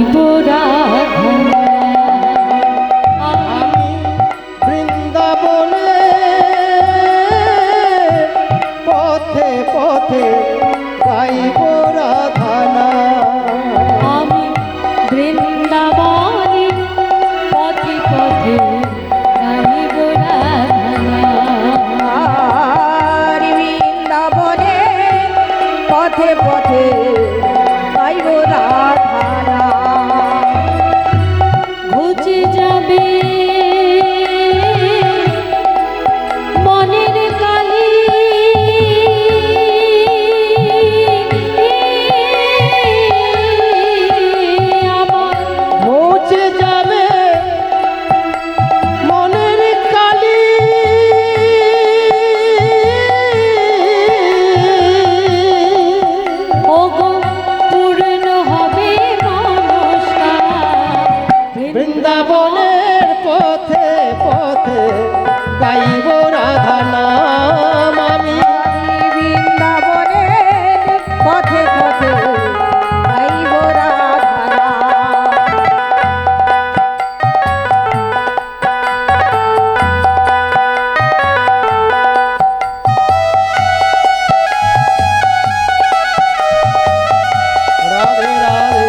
গাইব রাধা। আমি বৃন্দাবনে পথে পথে গাইব রাধা নাম। আমি বৃন্দাবনে পথে পথে গাইব রাধা। আর বৃন্দাবনে পথে পথে গাইব রাধা নাম। ঘুচে যাবে মনের কালি, আমার মুছে যাবে মনের কালি, ওগো পূর্ণ হবে মনস্কার। বৃন্দাবনের পথে পথে গাইব রাধা নাম। আমি বৃন্দাবনে পথে পথে গাইব রাধা নাম। রাধে রাধে।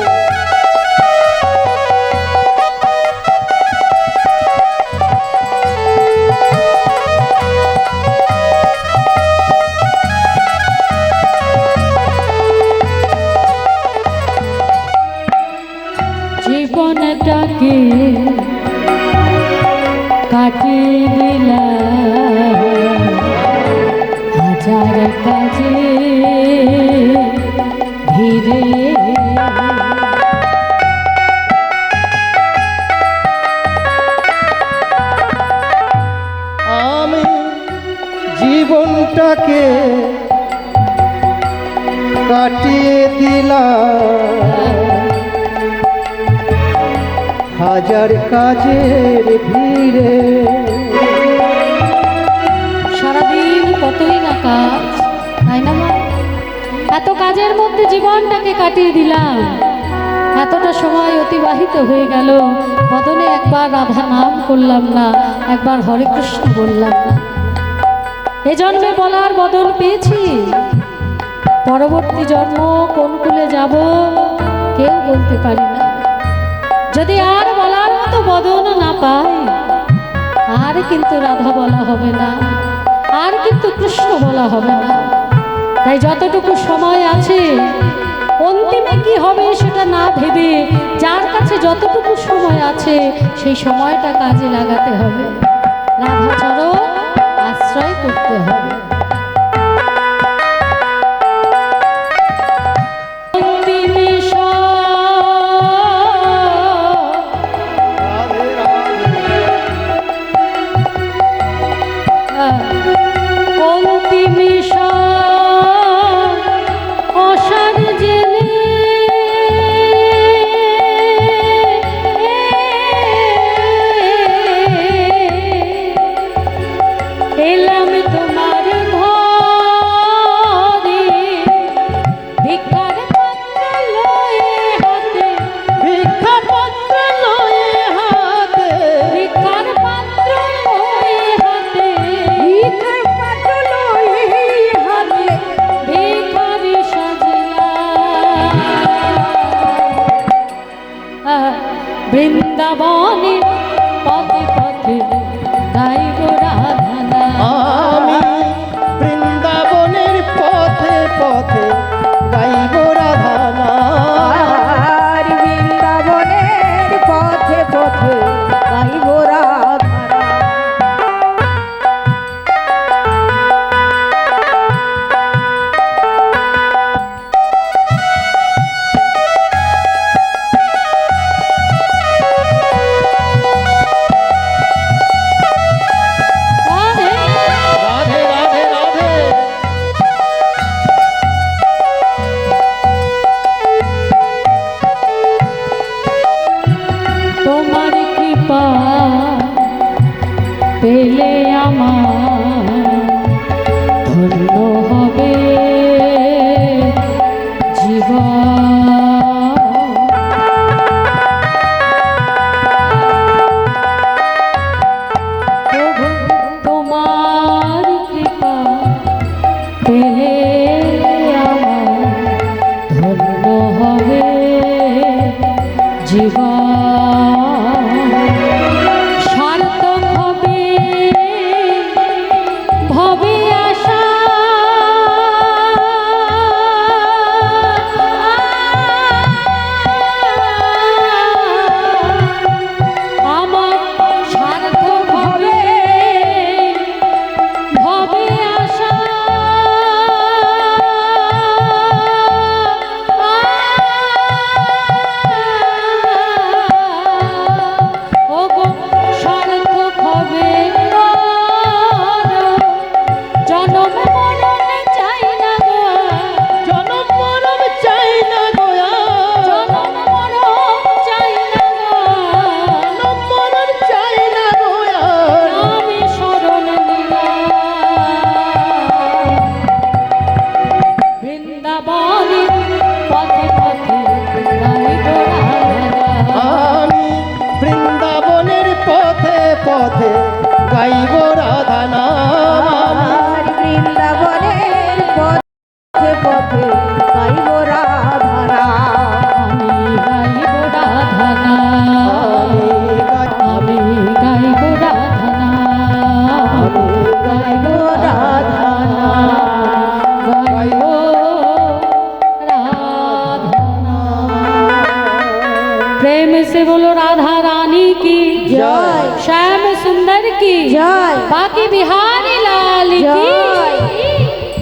জীবনটাকে কাটিয়ে দিলাম হাজার কাজে ধীরে। আমি জীবনটাকে কাটিয়ে দিলাম হাজার কাজের ভিড়ে। সারাদিন কতই না কাজ, তাই না মা? এত কাজের মধ্যে জীবনটাকে কাটিয়ে দিলাম, এতটা সময় অতিবাহিত হয়ে গেল, বদনে একবার রাধা নাম করলাম না, একবার হরে কৃষ্ণ বললাম না। এ জন্মে বলার বদন পেয়েছি, পরবর্তী জন্ম কোন কুলে যাব কেউ বলতে পারি না। যদি আর বলার মতো বদন না পাই, আর কিন্তু রাধা বলা হবে না, আর কিন্তু কৃষ্ণ বলা হবে না। তাই যতটুকু সময় আছে, অন্তিমে কি হবে সেটা না ভেবে যার কাছে যতটুকু সময় আছে সেই সময়টা কাজে লাগাতে হবে, রাধাচরণ আশ্রয় করতে হবে। রাধে রাধে। অন্তিম অসার জেনে এলাম তোমার ঘরে, ভিক্ষার পাত্র লয়ে হাতে, ভিক্ষা পত্র লয়ে হাতে, ভিক্ষার পাত্র লয়ে হাতে, ভিখার পাত্র লয়ে হাতে ভিখারি সাজলা। বৃন্দাবনে পথে পথে গাইব রাধা নাম। আমি বৃন্দাবনের পথে পথে গাইব রাধা নাম। আর বৃন্দাবনের পথে পথে গাইব রাধা নাম। জীবন সার্থক হবে ভবে আশা আমার সার্থক হবে ভবে আশা ওগো সার্থক হবে জনম মরণ চাই না গো জনম মরণ চাই না গোয়া জনম মরণ চাই না গো জনম মরণ চাই না গোয়া আমি শরণ নিলাম বৃন্দাবনে পথে পথে গাইব রাধা আমি বৃন্দাবনের পথে পথে গাইব রাধা নাম আর বৃন্দাবনের পথে পথে গাইব রাধা নাম। আমি গাইব রাধা নাম আমি গাইব রাধা নাম গাইব রাধা নাম গাইব রাধা নাম। प्रेम से बोलो राधा रानी की जय। श्याम सुंदर की जय। बाकी बिहार